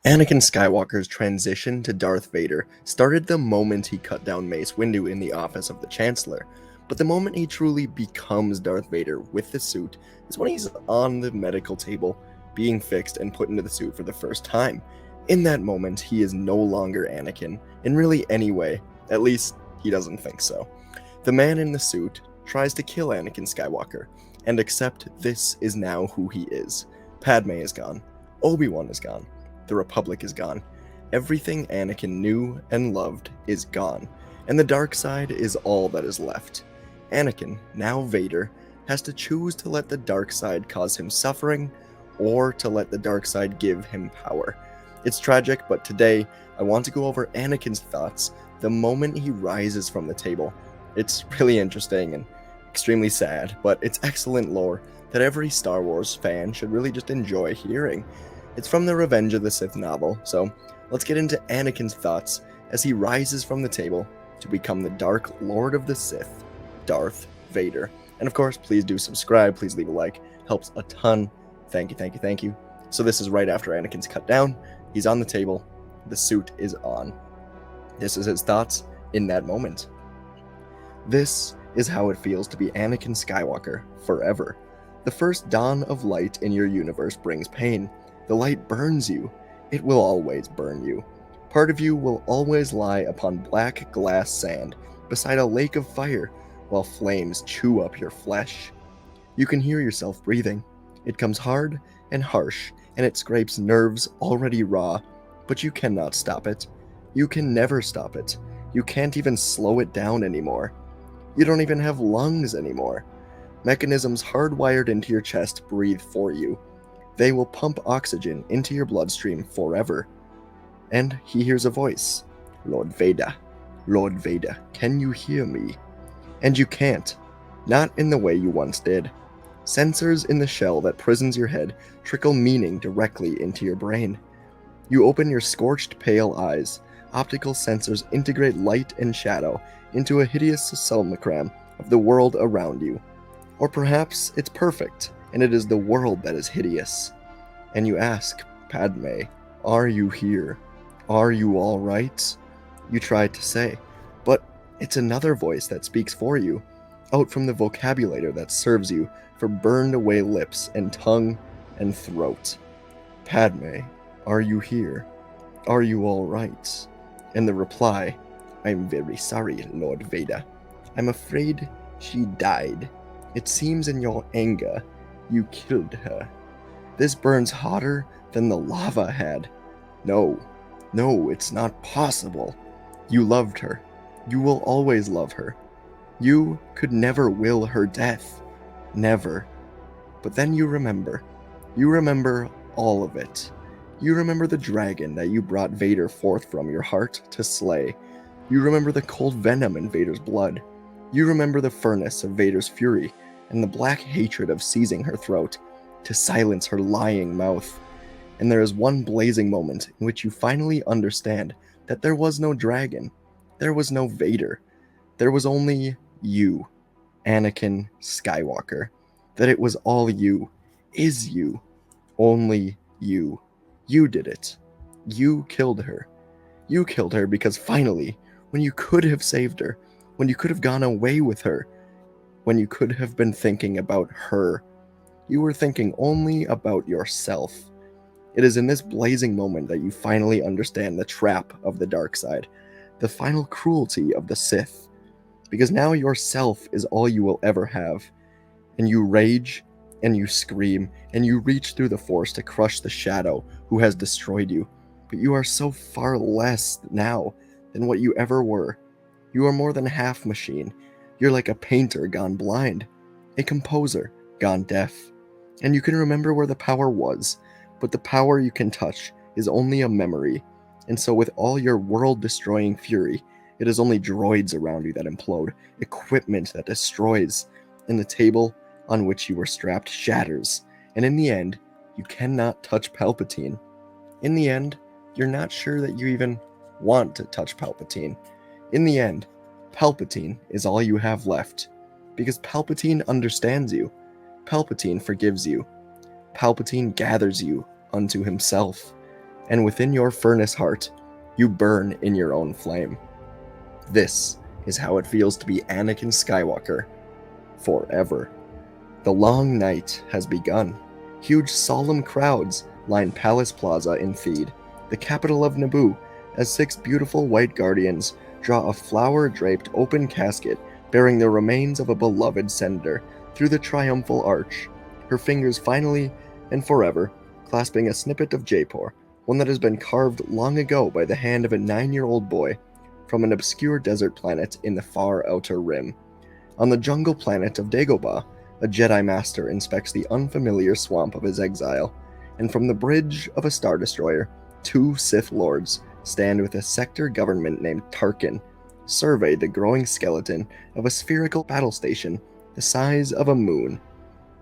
Anakin Skywalker's transition to Darth Vader started the moment he cut down Mace Windu in the office of the Chancellor, but the moment he truly becomes Darth Vader with the suit is when he's on the medical table, being fixed and put into the suit for the first time. In that moment, he is no longer Anakin, in really any way, at least he doesn't think so. The man in the suit tries to kill Anakin Skywalker, and accept this is now who he is. Padme is gone, Obi-Wan is gone, the Republic is gone. Everything Anakin knew and loved is gone, and the dark side is all that is left. Anakin, now Vader, has to choose to let the dark side cause him suffering, or to let the dark side give him power. It's tragic, but today I want to go over Anakin's thoughts the moment he rises from the table. It's really interesting and extremely sad, but it's excellent lore that every Star Wars fan should really just enjoy hearing. It's from the Revenge of the Sith novel, so let's get into Anakin's thoughts as he rises from the table to become the Dark Lord of the Sith, Darth Vader. And of course, please do subscribe, please leave a like, helps a ton. Thank you, thank you, thank you. So this is right after Anakin's cut down, he's on the table, the suit is on. This is his thoughts in that moment. This is how it feels to be Anakin Skywalker forever. The first dawn of light in your universe brings pain. The light burns you. It will always burn you. Part of you will always lie upon black glass sand beside a lake of fire while flames chew up your flesh. You can hear yourself breathing. It comes hard and harsh, and it scrapes nerves already raw, but you cannot stop it. You can never stop it. You can't even slow it down anymore. You don't even have lungs anymore. Mechanisms hardwired into your chest breathe for you. They will pump oxygen into your bloodstream forever. And he hears a voice. Lord Vader, Lord Vader, can you hear me? And you can't. Not in the way you once did. Sensors in the shell that prisons your head trickle meaning directly into your brain. You open your scorched pale eyes. Optical sensors integrate light and shadow into a hideous simulacrum of the world around you. Or perhaps it's perfect, and it is the world that is hideous. And you ask, Padme, are you here? Are you all right? You try to say, but it's another voice that speaks for you, out from the vocabulary that serves you for burned away lips and tongue and throat. Padme, are you here? Are you all right? And the reply, I'm very sorry, Lord Vader. I'm afraid she died. It seems in your anger, you killed her. This burns hotter than the lava had. No, it's not possible. You loved her. You will always love her. You could never will her death. Never. But then you remember. You remember all of it. You remember the dragon that you brought Vader forth from your heart to slay. You remember the cold venom in Vader's blood. You remember the furnace of Vader's fury and the black hatred of seizing her throat to silence her lying mouth. And there is one blazing moment in which you finally understand that there was no dragon. There was no Vader. There was only you, Anakin Skywalker. That it was all you, is you, only you. You did it. You killed her. You killed her because finally, when you could have saved her, when you could have gone away with her, when you could have been thinking about her, you were thinking only about yourself. It is in this blazing moment that you finally understand the trap of the dark side, the final cruelty of the Sith, because now yourself is all you will ever have, and you rage, and you scream, and you reach through the Force to crush the shadow who has destroyed you, but you are so far less now than what you ever were. You are more than half machine. You're like a painter gone blind, a composer gone deaf, and you can remember where the power was, but the power you can touch is only a memory, and so with all your world-destroying fury, it is only droids around you that implode, equipment that destroys, and the table on which you were strapped shatters, and in the end, you cannot touch Palpatine. In the end, you're not sure that you even want to touch Palpatine. In the end, Palpatine is all you have left, because Palpatine understands you. Palpatine forgives you. Palpatine gathers you unto himself. and within your furnace heart, you burn in your own flame. This is how it feels to be Anakin Skywalker forever. The long night has begun. Huge solemn crowds line Palace Plaza in Theed, the capital of Naboo, as 6 beautiful white guardians draw a flower-draped open casket bearing the remains of a beloved senator through the triumphal arch, her fingers finally and forever clasping a snippet of Jaipur, one that has been carved long ago by the hand of a 9-year-old boy from an obscure desert planet in the far outer rim. On the jungle planet of Dagobah, a Jedi Master inspects the unfamiliar swamp of his exile, and from the bridge of a Star Destroyer, 2 Sith Lords stand with a sector government named Tarkin, survey the growing skeleton of a spherical battle station the size of a moon.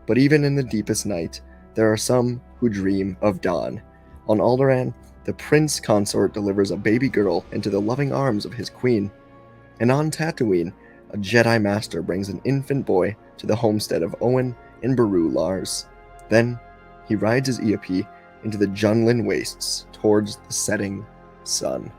But even in the deepest night, there are some who dream of dawn. On Alderaan, the prince consort delivers a baby girl into the loving arms of his queen. And on Tatooine, a Jedi Master brings an infant boy to the homestead of Owen and Beru Lars. Then, he rides his EOP into the Junlin wastes towards the setting sun.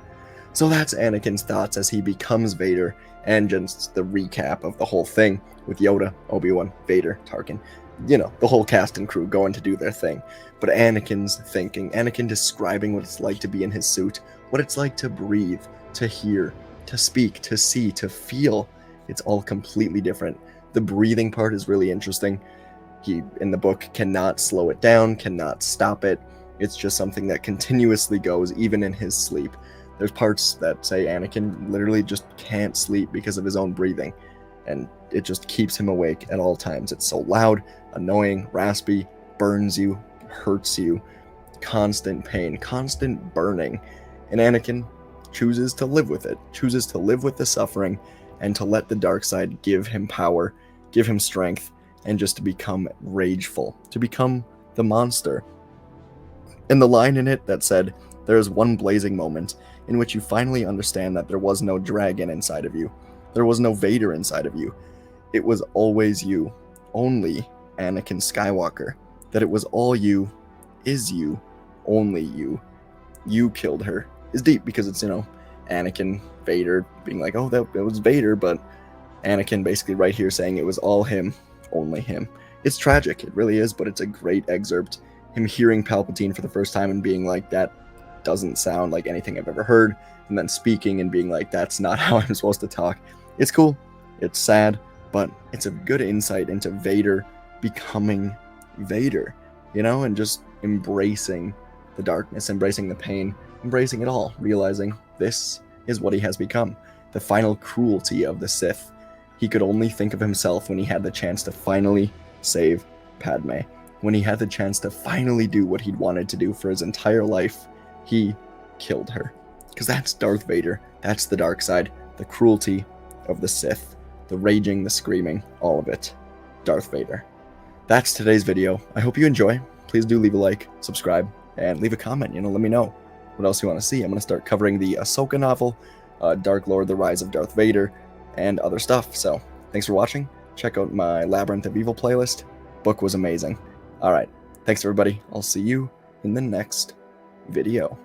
So that's Anakin's thoughts as he becomes Vader, and just the recap of the whole thing with Yoda, Obi-Wan, Vader, Tarkin. You know, the whole cast and crew going to do their thing. But Anakin's thinking, Anakin describing what it's like to be in his suit, what it's like to breathe, to hear, to speak, to see, to feel. It's all completely different. The breathing part is really interesting. He, in the book, cannot slow it down, cannot stop it. It's just something that continuously goes, even in his sleep. There's parts that say Anakin literally just can't sleep because of his own breathing, and it just keeps him awake at all times. It's so loud, annoying, raspy, burns you, hurts you, constant pain, constant burning, and Anakin chooses to live with it, chooses to live with the suffering, and to let the dark side give him power, give him strength, and just to become rageful, to become the monster. And the line in it that said, "There is one blazing moment in which you finally understand that there was no dragon inside of you. There was no Vader inside of you. It was always you, only Anakin Skywalker. That it was all you, is you, only you. You killed her." Is deep because it's, Anakin, Vader being like, oh, that was Vader, but Anakin basically right here saying it was all him, only him. It's tragic, it really is, but it's a great excerpt. Him hearing Palpatine for the first time and being like, that doesn't sound like anything I've ever heard, and then speaking and being like, that's not how I'm supposed to talk. It's cool, it's sad, but it's a good insight into Vader becoming Vader, and just embracing the darkness, embracing the pain, embracing it all, realizing this is what he has become, the final cruelty of the Sith. He could only think of himself when he had the chance to finally save Padme, when he had the chance to finally do what he'd wanted to do for his entire life. He killed her. Because that's Darth Vader, that's the dark side, the cruelty of the Sith, the raging, the screaming, all of it. Darth Vader. That's today's video. I hope you enjoy. Please do leave a like, subscribe, and leave a comment. Let me know what else you want to see. I'm going to start covering the Ahsoka novel, Dark Lord, The Rise of Darth Vader, and other stuff. So, thanks for watching. Check out my Labyrinth of Evil playlist. Book was amazing. Alright, thanks everybody. I'll see you in the next video.